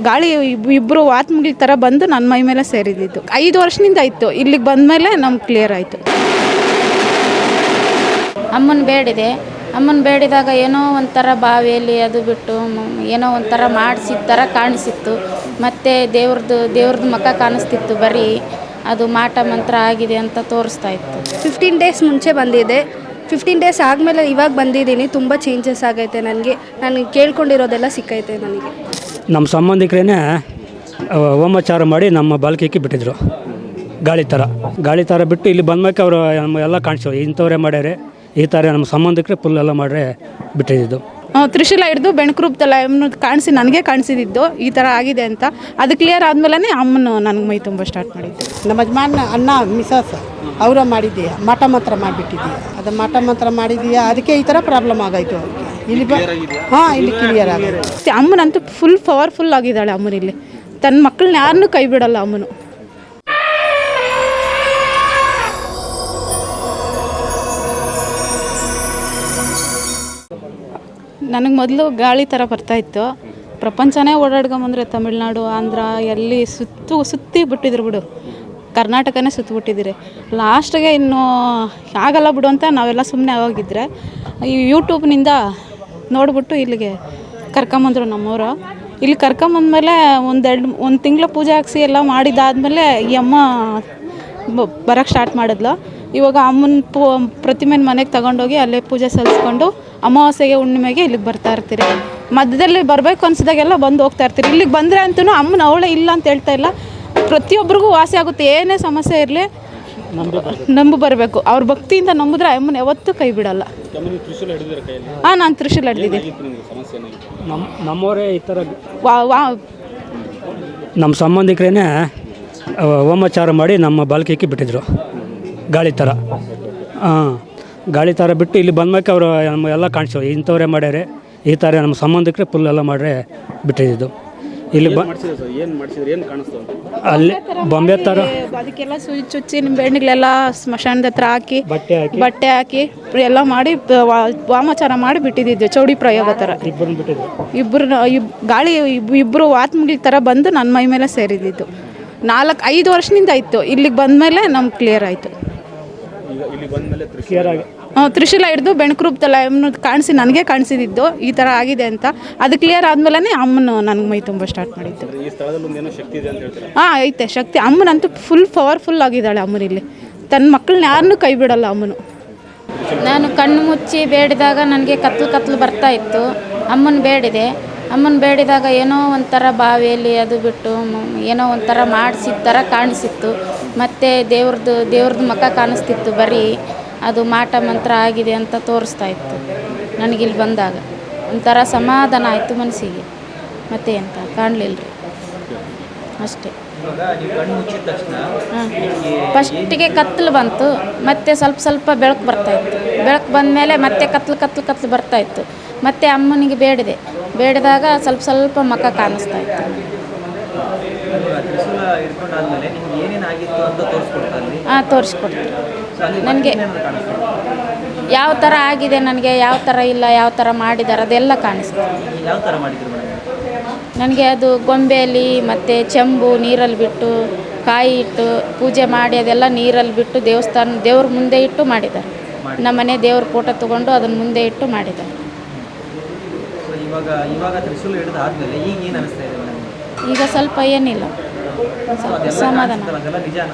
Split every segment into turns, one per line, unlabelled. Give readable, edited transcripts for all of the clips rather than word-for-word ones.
ಗಾಳಿ ಇಬ್ಬರು ಆತ್ಮಗಳ ಥರ ಬಂದು ನನ್ನ ಮೈ ಮೇಲೆ ಸೇರಿದ್ದು 5 ವರ್ಷದಿಂದ ಇತ್ತು. ಇಲ್ಲಿಗೆ ಬಂದಮೇಲೆ ನಮ್ಗೆ ಕ್ಲಿಯರ್ ಆಯಿತು.
ಅಮ್ಮನ ಬೇಡಿದಾಗ ಏನೋ ಒಂಥರ ಬಾವಿಯಲ್ಲಿ ಅದು ಬಿಟ್ಟು ಏನೋ ಒಂಥರ ಮಾಡಿಸಿದ ಥರ ಕಾಣಿಸಿತ್ತು. ಮತ್ತು ದೇವ್ರದ್ದು ಮುಖ ಕಾಣಿಸ್ತಿತ್ತು. ಬರೀ ಅದು ಮಾಟ ಮಂತ್ರ ಆಗಿದೆ ಅಂತ ತೋರಿಸ್ತಾ ಇತ್ತು.
15 ಡೇಸ್ ಮುಂಚೆ ಬಂದಿದೆ. 15 ಡೇಸ್ ಆದಮೇಲೆ ಇವಾಗ ಬಂದಿದ್ದೀನಿ. ತುಂಬ ಚೇಂಜಸ್ ಆಗೈತೆ. ನನಗೆ ಕೇಳ್ಕೊಂಡಿರೋದೆಲ್ಲ ಸಿಕ್ಕೈತೆ. ನನಗೆ
ನಮ್ಮ ಸಂಬಂಧಿಕರೇ ಹೋಮಾಚಾರ ಮಾಡಿ ನಮ್ಮ ಬಾಲ್ಕಿಕ್ಕಿ ಬಿಟ್ಟಿದ್ರು. ಗಾಳಿ ಥರ ಬಿಟ್ಟು ಇಲ್ಲಿ ಬಂದ್ಮೇಲೆ ಅವರು ಎಲ್ಲ ಕಾಣಿಸೋ ಇಂಥವ್ರೇ ಮಾಡ್ಯಾರೆ, ಈ ಥರ ನಮ್ಮ ಸಂಬಂಧಿಕರೇ ಫುಲ್ ಎಲ್ಲ ಮಾಡ್ರೆ ಬಿಟ್ಟಿದ್ದು.
ತ್ರಿಶೂಲ ಹಿಡಿದು ಬೆಣ್ಕುರುಬ್ತಲ್ಲ ಕಾಣಿಸಿ ನನಗೆ ಕಾಣಿಸಿದ್ದು ಈ ಥರ ಆಗಿದೆ ಅಂತ. ಅದು ಕ್ಲಿಯರ್ ಆದಮೇಲೆ ಅಮ್ಮನು ನನಗೆ ಮೈ ತುಂಬ ಸ್ಟಾರ್ಟ್ ಮಾಡಿದ್ದು.
ನಮ್ಮ ಯಜಮಾನ ಅಣ್ಣ ಮಿಸಸ್ ಅವರ ಮಾಡಿದ್ದೀಯ ಮಾಟ ಮಂತ್ರ ಮಾಡಿಬಿಟ್ಟಿದ್ದೀಯ. ಅದು ಮಾಟ ಮಂತ್ರ ಮಾಡಿದ್ದೀಯಾ, ಅದಕ್ಕೆ ಈ ಥರ ಪ್ರಾಬ್ಲಮ್ ಆಗಾಯಿತು ಅವ್ರಿಗೆ. ಇಲ್ಲಿ ಇಲ್ಲಿ ಕ್ಲಿಯರ್ ಆಗಿದೆ.
ಅಮ್ಮನಂತೂ ಫುಲ್ ಪವರ್ಫುಲ್ ಆಗಿದ್ದಾಳೆ. ಅಮ್ಮನಿಲ್ಲಿ ತನ್ನ ಮಕ್ಕಳನ್ನ ಯಾರನ್ನೂ ಕೈ ಬಿಡಲ್ಲ ಅಮ್ಮನು. ನನಗೆ ಮೊದಲು ಗಾಳಿ ಥರ ಬರ್ತಾಯಿತ್ತು. ಪ್ರಪಂಚನೇ ಓಡಾಡ್ಕೊಂಬಂದ್ರೆ ತಮಿಳ್ನಾಡು, ಆಂಧ್ರ ಎಲ್ಲಿ ಸುತ್ತಿ ಬಿಟ್ಟಿದ್ರು ಬಿಡು. ಕರ್ನಾಟಕನೇ ಸುತ್ತಿಬಿಟ್ಟಿದ್ದೀರಿ. ಲಾಸ್ಟಿಗೆ ಇನ್ನೂ ಆಗಲ್ಲ ಬಿಡು ಅಂತ ನಾವೆಲ್ಲ ಸುಮ್ಮನೆ ಹೋಗಿದ್ರೆ ಈ ಯೂಟ್ಯೂಬ್ನಿಂದ ನೋಡಿಬಿಟ್ಟು ಇಲ್ಲಿಗೆ ಕರ್ಕೊಂಬಂದ್ರು ನಮ್ಮವರು. ಇಲ್ಲಿ ಕರ್ಕೊಂಬಂದ್ಮೇಲೆ ಒಂದು ತಿಂಗಳ ಪೂಜೆ ಹಾಕ್ಸಿ ಎಲ್ಲ ಮಾಡಿದ್ದಾದಮೇಲೆ ಈ ಅಮ್ಮ ಬರೋಕ್ಕೆ ಸ್ಟಾರ್ಟ್ ಮಾಡಿದ್ಲು. ಇವಾಗ ಅಮ್ಮನ ಪ್ರತಿಮೆನ ಮನೆಗೆ ತಗೊಂಡೋಗಿ ಅಲ್ಲೇ ಪೂಜೆ ಸಲ್ಲಿಸ್ಕೊಂಡು ಅಮಾವಾಸ್ಯೆಗೆ ಹುಣ್ಣಿಮೆಗೆ ಇಲ್ಲಿಗೆ ಬರ್ತಾ ಇರ್ತೀರಿ. ಮಧ್ಯದಲ್ಲಿ ಬರಬೇಕು ಅನ್ಸಿದಾಗೆಲ್ಲ ಬಂದು ಹೋಗ್ತಾ ಇರ್ತೀರಿ. ಇಲ್ಲಿಗೆ ಬಂದರೆ ಅಂತೂ ಅಮ್ಮನ ಅವಳೇ ಇಲ್ಲ ಅಂತ ಹೇಳ್ತಾ ಇಲ್ಲ. ಪ್ರತಿಯೊಬ್ಬರಿಗೂ ವಾಸಿ ಆಗುತ್ತೆ. ಏನೇ ಸಮಸ್ಯೆ ಇರಲಿ ನಂಬು ಬರಬೇಕು. ಅವ್ರ ಭಕ್ತಿಯಿಂದ ನಂಬಿದ್ರೆ ಅಮ್ಮನ ಯಾವತ್ತೂ ಕೈ ಬಿಡಲ್ಲ. ನಾನು ತ್ರಿಶೂಲ ಹಿಡಿದಿದ್ದೀನಿ.
ನಮ್ಮವರೇ ಈ ಥರ ನಮ್ಮ ಸಂಬಂಧಿಕರೇ ಹೋಮಾಚಾರ ಮಾಡಿ ನಮ್ಮ ಬಾಲ್ಕಿಕ್ಕಿ ಬಿಟ್ಟಿದ್ರು. ಗಾಳಿ ಥರ ಬಿಟ್ಟು ಇಲ್ಲಿ ಬಂದ್ಮೇಲೆ ಅವರು ಎಲ್ಲ ಕಾಣಿಸೋ ಇಂಥವ್ರೇ ಮಾಡ್ಯಾರೆ, ಈ ಥರ ನಮ್ಮ ಸಂಬಂಧಿಕರೇ ಫುಲ್ ಎಲ್ಲ ಮಾಡ್ರೆ ಬಿಟ್ಟಿದ್ದು. ಇಲ್ಲಿ ಅಲ್ಲಿ ಬೊಂಬೆ ಥರ
ಅದಕ್ಕೆಲ್ಲ ಸುಯಿ ಚುಚ್ಚಿ ನಿಂಬೆಹಣ್ಣುಗಳೆಲ್ಲ ಸ್ಮಶಾನದ ಹತ್ರ ಹಾಕಿ ಬಟ್ಟೆ ಹಾಕಿ ಎಲ್ಲ ಮಾಡಿ ವಾಮಾಚಾರ ಮಾಡಿ ಬಿಟ್ಟಿದ್ದು. ಚೌಡಿ ಪ್ರಯೋಗ ಥರ ಗಾಳಿ ಇಬ್ಬರು ಆತ್ಮಗಳ ಥರ ಬಂದು ನನ್ನ ಮೈ ಮೇಲೆ ಸೇರಿದ್ದು. 4-5 ವರ್ಷದಿಂದ ಇತ್ತು. ಇಲ್ಲಿಗೆ ಬಂದಮೇಲೆ ನಮ್ಗೆ ಕ್ಲಿಯರ್ ಆಯಿತು. ತ್ರಿಶೂಲ ಹಿಡಿದು ಬೆಣ್ಕುರುಬ್ತಲ್ಲ ಕಾಣಿಸಿ ನನಗೆ ಕಾಣಿಸಿದ್ದು ಈ ಥರ ಆಗಿದೆ ಅಂತ. ಅದು ಕ್ಲಿಯರ್ ಆದಮೇಲೆ ಅಮ್ಮನು ನನಗೆ ಮೈ ತುಂಬ ಸ್ಟಾರ್ಟ್ ಮಾಡಿದ್ದು. ಐತೆ ಶಕ್ತಿ. ಅಮ್ಮನಂತೂ ಫುಲ್ ಪವರ್ಫುಲ್ ಆಗಿದ್ದಾಳೆ. ಅಮ್ಮನಿಲ್ಲಿ ತನ್ನ ಮಕ್ಕಳನ್ನ ಯಾರನ್ನೂ ಕೈ ಬಿಡಲ್ಲ ಅಮ್ಮನು.
ನಾನು ಕಣ್ಣು ಮುಚ್ಚಿ ಬೇಡಿದಾಗ ನನಗೆ ಕತ್ಲು ಬರ್ತಾ ಇತ್ತು. ಅಮ್ಮನ ಬೇಡಿದಾಗ ಏನೋ ಒಂಥರ ಬಾವಿಯಲ್ಲಿ ಅದು ಬಿಟ್ಟು ಏನೋ ಒಂಥರ ಮಾಡಿಸಿದ ಥರ ಕಾಣಿಸಿತ್ತು. ಮತ್ತು ದೇವ್ರದ್ದು ಮುಖ ಕಾಣಿಸ್ತಿತ್ತು. ಬರೀ ಅದು ಮಾಟ ಮಂತ್ರ ಆಗಿದೆ ಅಂತ ತೋರಿಸ್ತಾ ಇತ್ತು. ನನಗಿಲ್ಲಿ ಬಂದಾಗ ಒಂಥರ ಸಮಾಧಾನ ಆಯಿತು ಮನಸ್ಸಿಗೆ. ಮತ್ತೆ ಎಂತ ಕಾಣಲಿಲ್ಲ ರೀ, ಅಷ್ಟೇ. ಫಸ್ಟಿಗೆ ಕತ್ತಲು ಬಂತು, ಮತ್ತೆ ಸ್ವಲ್ಪ ಬೆಳಕು ಬರ್ತಾಯಿತ್ತು. ಬೆಳಕು ಬಂದಮೇಲೆ ಮತ್ತೆ ಕತ್ಲು ಬರ್ತಾಯಿತ್ತು. ಮತ್ತು ಅಮ್ಮನಿಗೆ ಬೇಡಿದಾಗ ಸ್ವಲ್ಪ ಮುಖ ಕಾಣಿಸ್ತಾ ಇತ್ತು. ತೋರಿಸ್ಕೊಡ್ತೀನಿ. ನನಗೆ ಯಾವ ಥರ ಆಗಿದೆ, ನನಗೆ ಯಾವ ಥರ ಇಲ್ಲ, ಯಾವ ಥರ ಮಾಡಿದ್ದಾರೆ ಅದೆಲ್ಲ ಕಾಣಿಸ್ತದೆ. ನನಗೆ ಅದು ಗೊಂಬೆಯಲ್ಲಿ ಮತ್ತು ಚೆಂಬು ನೀರಲ್ಲಿ ಬಿಟ್ಟು ಕಾಯಿ ಇಟ್ಟು ಪೂಜೆ ಮಾಡಿ ಅದೆಲ್ಲ ನೀರಲ್ಲಿ ಬಿಟ್ಟು ದೇವ್ರ ಮುಂದೆ ಇಟ್ಟು ಮಾಡಿದ್ದಾರೆ. ನಮ್ಮನೆ ದೇವ್ರ ಫೋಟೋ ತೊಗೊಂಡು ಅದನ್ನು ಮುಂದೆ ಇಟ್ಟು ಮಾಡಿದ್ದಾರೆ. ಈಗ ಸ್ವಲ್ಪ ಏನಿಲ್ಲ, ಸಮಾಧಾನ.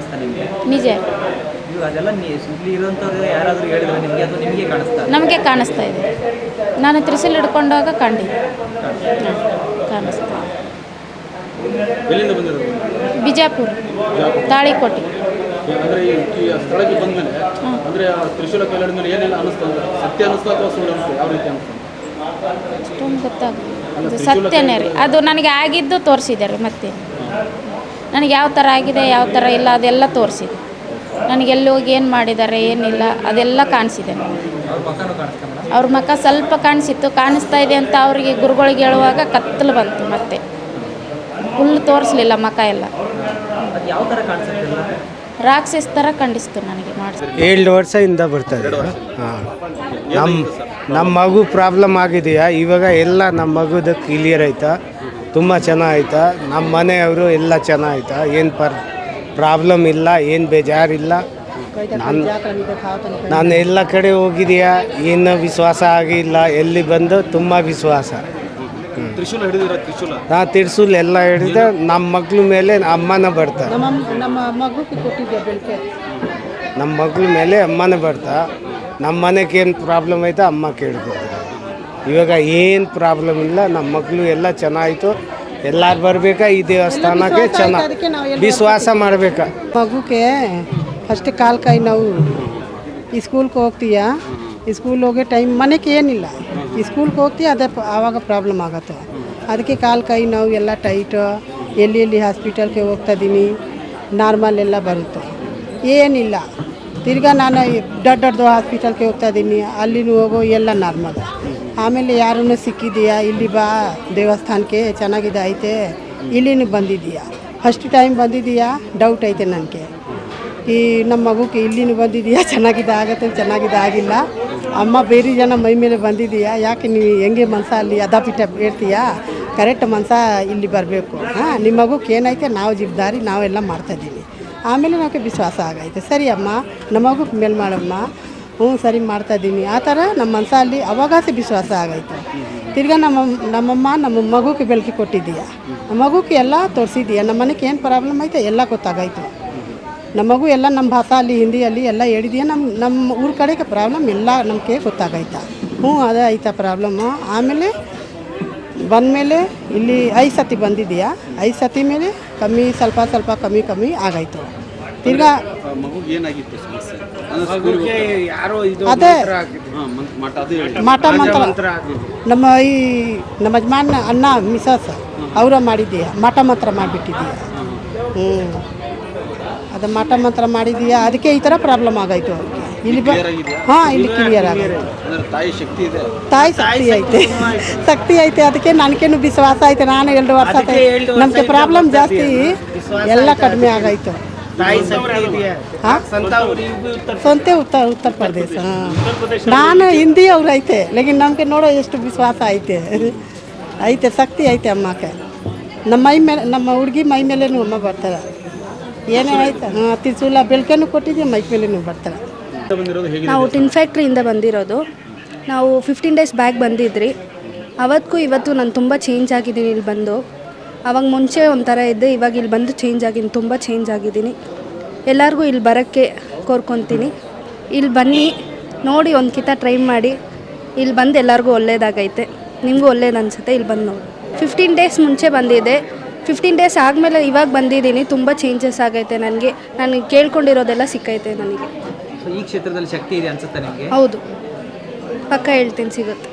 ನಿಜ ನಮಗೆ ಕಾಣಿಸ್ತಾ ಇದೆ. ನಾನು ತ್ರಿಶೂಲ ಹಿಡ್ಕೊಂಡಾಗ ಕಾಣಿಸ್ತಾ ಬಿಜಾಪುರ ತಾಳಿಕೋಟೆ. ಅಷ್ಟೊಂದು ಗೊತ್ತಾಗ ಸತ್ಯನೇ ರೀ. ಅದು ನನಗೆ ಆಗಿದ್ದು ತೋರಿಸಿದ್ದಾರೆ. ಮತ್ತೆ ನನಗೆ ಯಾವ ಥರ ಆಗಿದೆ ಯಾವ ಥರ ಇಲ್ಲ ಅದೆಲ್ಲ ತೋರಿಸಿದೆ. ನನಗೆಲ್ಲಿ ಹೋಗಿ ಏನು ಮಾಡಿದ್ದಾರೆ ಏನಿಲ್ಲ ಅದೆಲ್ಲ ಕಾಣಿಸಿದೆ. ಅವ್ರ ಮುಖ ಸ್ವಲ್ಪ ಕಾಣಿಸ್ತಾ ಇದೆ ಅಂತ ಅವರಿಗೆ ಗುರುಗಳಿಗೆ ಹೇಳುವಾಗ ಕತ್ತಲು ಬಂತು. ಮತ್ತೆ ಫುಲ್ ತೋರಿಸ್ಲಿಲ್ಲ ಮುಖ ಎಲ್ಲ. ರಾಕ್ಷಸ ಥರ ಕಂಡಿಸ್ತು ನನಗೆ.
7 ವರ್ಷದಿಂದ ಬರ್ತಾರೆ. ನಮ್ಮ ಮಗು ಪ್ರಾಬ್ಲಮ್ ಆಗಿದೆಯಾ ಇವಾಗ ಎಲ್ಲ ನಮ್ಮ ಮಗುದು ಕ್ಲಿಯರ್ ಆಯ್ತಾ. ತುಂಬ ಚೆನ್ನಾಯ್ತಾ ನಮ್ಮ ಮನೆಯವರು ಎಲ್ಲ ಚೆನ್ನಾಯ್ತಾ ಏನು ಪ್ರಾಬ್ಲಮ್ ಇಲ್ಲ, ಏನು ಬೇಜಾರಿಲ್ಲ. ನಾನು ಎಲ್ಲ ಕಡೆ ಹೋಗಿದೆಯಾ, ಏನು ವಿಶ್ವಾಸ ಆಗಿಲ್ಲ. ಎಲ್ಲಿ ಬಂದು ತುಂಬ ವಿಶ್ವಾಸ. ತ್ರಿಶೂಲ್ ಎಲ್ಲ ಹಿಡಿದ ನಮ್ಮ ಮಕ್ಳ ಮೇಲೆ ಅಮ್ಮನ ಬರ್ತಾ,
ನಮ್ಮ ಮಗುಗೆ ಕೊಟ್ಟಿದ್ದೆ ಬೆಳಕೆ.
ನಮ್ಮ ಮಕ್ಳ ಮೇಲೆ ಅಮ್ಮನ ಬರ್ತಾ. ನಮ್ಮ ಮನೆಗೆ ಏನು ಪ್ರಾಬ್ಲಮ್ ಆಯ್ತಾ ಅಮ್ಮ ಕೇಳ್ಕೊತಾರೆ. ಇವಾಗ ಏನು ಪ್ರಾಬ್ಲಮ್ ಇಲ್ಲ, ನಮ್ಮ ಮಕ್ಕಳು ಎಲ್ಲ ಚೆನ್ನಾಯಿತು. ಎಲ್ಲರೂ ಬರಬೇಕಾ ಈ ದೇವಸ್ಥಾನಕ್ಕೆ, ಚೆನ್ನಾಗಿ ವಿಶ್ವಾಸ ಮಾಡಬೇಕಾ.
ಮಗುಗೆ ಫಸ್ಟ್ ಕಾಲು ಕೈ ನೋವು. ಈ ಸ್ಕೂಲ್ಗೆ ಹೋಗ್ತೀಯಾ, ಈ ಸ್ಕೂಲ್ ಹೋಗೋ ಟೈಮ್ ಮನೆಗೆ ಏನಿಲ್ಲ, ಈ ಸ್ಕೂಲ್ಗೆ ಹೋಗ್ತೀಯ ಅದೇ ಆವಾಗ ಪ್ರಾಬ್ಲಮ್ ಆಗತ್ತೆ. ಅದಕ್ಕೆ ಕಾಲು ಕೈ ನೋವು ಎಲ್ಲ ಟೈಟು. ಎಲ್ಲಿ ಹಾಸ್ಪಿಟಲ್ಗೆ ಹೋಗ್ತಾಯಿದ್ದೀನಿ, ನಾರ್ಮಲ್ ಎಲ್ಲ ಬರುತ್ತೆ, ಏನಿಲ್ಲ. ತಿರ್ಗಾ ನಾನು ದೊಡ್ಡ ಹಾಸ್ಪಿಟಲ್ಗೆ ಹೋಗ್ತಾಯಿದ್ದೀನಿ, ಅಲ್ಲಿನೂ ಹೋಗೋ ಎಲ್ಲ ನಾರ್ಮಲ್. ಆಮೇಲೆ ಯಾರನ್ನು ಸಿಕ್ಕಿದೆಯಾ, ಇಲ್ಲಿ ಬಾ ದೇವಸ್ಥಾನಕ್ಕೆ ಚೆನ್ನಾಗಿದೆ ಐತೆ, ಇಲ್ಲಿನೂ ಬಂದಿದ್ದೀಯಾ, ಫಸ್ಟ್ ಟೈಮ್ ಬಂದಿದ್ದೀಯಾ, ಡೌಟ್ ಐತೆ ನನಗೆ. ಈ ನಮ್ಮ ಮಗುಗೆ ಇಲ್ಲಿನೂ ಬಂದಿದ್ದೀಯಾ, ಚೆನ್ನಾಗಿದೆ ಆಗತ್ತೆ, ಚೆನ್ನಾಗಿದೆ ಆಗಿಲ್ಲ. ಅಮ್ಮ ಬೇರೆ ಜನ ಮೈ ಮೇಲೆ ಬಂದಿದ್ದೀಯಾ, ಯಾಕೆ ನೀವು ಹೆಂಗೆ ಮನ್ಸ ಅಲ್ಲಿ ಅದಾಪಿಟ್ಟ ಹೇಳ್ತೀಯಾ, ಕರೆಕ್ಟ್ ಮನ್ಸ ಇಲ್ಲಿ ಬರಬೇಕು. ನಿಮ್ಮ ಮಗುಗೆ ಏನೈತೆ ನಾವು ಜವಾಬ್ದಾರಿ ನಾವೆಲ್ಲ ಮಾಡ್ತಾಯಿದ್ದೀವಿ. ಆಮೇಲೆ ನಮಗೆ ವಿಶ್ವಾಸ ಆಗೈತೆ. ಸರಿ ಅಮ್ಮ, ನಮ್ಮ ಮಗುಗೆ ಮೇಲೆ ಮಾಡಮ್ಮ, ಸರಿ ಮಾಡ್ತಾಯಿದ್ದೀನಿ ಆ ಥರ ನಮ್ಮ ಮನ್ಸ ಅಲ್ಲಿ ಅವಾಗಾಸೆ ವಿಶ್ವಾಸ ಆಗೈತೆ. ತಿರ್ಗಾ ನಮ್ಮಮ್ಮ ನಮ್ಮ ಮಗುಗೆ ಬೆಳಕಿ ಕೊಟ್ಟಿದ್ದೀಯಾ, ನಮ್ಮ ಮಗುಗೆ ಎಲ್ಲ ತೋರಿಸಿದ್ದೀಯಾ, ನಮ್ಮ ಮನೆಗೆ ಏನು ಪ್ರಾಬ್ಲಮ್ ಐತೆ ಎಲ್ಲ ಗೊತ್ತಾಗೈತೆ. ನಮ್ಮ ಮಗು ಎಲ್ಲ ನಮ್ಮ ಭಾಷೆ ಅಲ್ಲಿ ಹಿಂದಿಯಲ್ಲಿ ಎಲ್ಲ ಹೇಳಿದೀಯ. ನಮ್ಮ ಊರ ಕಡೆಗೆ ಪ್ರಾಬ್ಲಮ್ ಎಲ್ಲ ನಮಗೆ ಗೊತ್ತಾಗೈತೆ. ಅದೇ ಐತಾ ಪ್ರಾಬ್ಲಮ್ಮು. ಆಮೇಲೆ ಬಂದಮೇಲೆ ಇಲ್ಲಿ 5 ಸತಿ ಬಂದಿದ್ದೀಯಾ, 5 ಸತಿ ಮೇಲೆ ಕಮ್ಮಿ ಸ್ವಲ್ಪ ಕಮ್ಮಿ ಆಗೈತು. ತಿರ್ಗಾ ಅದೇ ಮಾಟ ಮಂತ್ರ ನಮ್ಮ ಯಜಮಾನ ಅಣ್ಣ ಮಿಸಸ್ ಅವರ ಮಾಡಿದ್ದೀಯಾ, ಮಾಟ ಮಂತ್ರ ಮಾಡಿಬಿಟ್ಟಿದ್ದೀಯಾ. ಅದು ಮಾಟ ಮಂತ್ರ ಮಾಡಿದ್ದೀಯಾ, ಅದಕ್ಕೆ ಈ ಥರ ಪ್ರಾಬ್ಲಮ್ ಆಗಾಯಿತು. ಇಲ್ಲಿ ಇಲ್ಲಿ ಕ್ಲಿಯರ್ ಆಗೈತೆ. ತಾಯಿ ಶಕ್ತಿ ಐತೆ ಅದಕ್ಕೆ ನನಗೇನು ವಿಶ್ವಾಸ ಐತೆ. ನಾನು 2 ವರ್ಷ ನಮಗೆ ಪ್ರಾಬ್ಲಮ್ ಜಾಸ್ತಿ ಎಲ್ಲ ಕಡಿಮೆ ಆಗಾಯಿತು. ಸ್ವಂತ ಉತ್ತರ ಪ್ರದೇಶ. ನಾನು ಹಿಂದಿ ಅವ್ರು ಐತೆ, ಲೇಕಿನ್ ನಮಗೆ ನೋಡೋ ಎಷ್ಟು ವಿಶ್ವಾಸ ಐತೆ ಶಕ್ತಿ ಐತೆ ಅಮ್ಮಕ್ಕೆ. ನಮ್ಮ ಮೈ ಮೇಲೆ, ನಮ್ಮ ಹುಡುಗಿ ಮೈ ಮೇಲೇನು ಅಮ್ಮ ಬರ್ತಾರೆ. ಏನೇ ಆಯ್ತು, ತ್ರಿಶೂಲ ಬೆಳಕೇನು ಕೊಟ್ಟಿದ್ದೀವಿ, ಮೈ ಮೇಲೇನು ಬರ್ತಾರೆ.
ನಾವು ಟಿನ್ ಫ್ಯಾಕ್ಟ್ರಿಯಿಂದ ಬಂದಿರೋದು. ನಾವು 15 ಡೇಸ್ ಬ್ಯಾಕ್ ಬಂದಿದ್ರಿ. ಅವತ್ತಿಗೂ ಇವತ್ತು ನಾನು ತುಂಬ ಚೇಂಜ್ ಆಗಿದ್ದೀನಿ ಇಲ್ಲಿ ಬಂದು. ಆವಾಗ ಮುಂಚೆ ಒಂಥರ ಇದ್ದೆ, ಇವಾಗ ಇಲ್ಲಿ ಬಂದು ಚೇಂಜ್ ಆಗಿದ್ದೀನಿ, ತುಂಬ ಚೇಂಜ್ ಆಗಿದ್ದೀನಿ. ಎಲ್ಲರಿಗೂ ಇಲ್ಲಿ ಬರೋಕ್ಕೆ ಕೋರ್ಕೊತೀನಿ. ಇಲ್ಲಿ ಬನ್ನಿ, ನೋಡಿ ಒಂದು ಕಿತ ಟ್ರೈ ಮಾಡಿ. ಇಲ್ಲಿ ಬಂದು ಎಲ್ಲರಿಗೂ ಒಳ್ಳೇದಾಗೈತೆ, ನಿಮಗೂ ಒಳ್ಳೇದು ಅನಿಸುತ್ತೆ. ಇಲ್ಲಿ ಬಂದು ನೋಡಿ. 15 ಡೇಸ್ ಮುಂಚೆ ಬಂದಿದ್ದೆ, 15 ಡೇಸ್ ಆದಮೇಲೆ ಇವಾಗ ಬಂದಿದ್ದೀನಿ. ತುಂಬ ಚೇಂಜಸ್ ಆಗೈತೆ ನನಗೆ. ನಾನು ಕೇಳ್ಕೊಂಡಿರೋದೆಲ್ಲ ಸಿಕ್ಕೈತೆ ನನಗೆ.
ಈ ಕ್ಷೇತ್ರದಲ್ಲಿ ಶಕ್ತಿ ಇದೆ ಅನ್ಸುತ್ತೆ ನಿಮಗೆ?
ಹೌದು, ಪಕ್ಕ ಹೇಳ್ತೀನಿ, ಸಿಗುತ್ತೆ.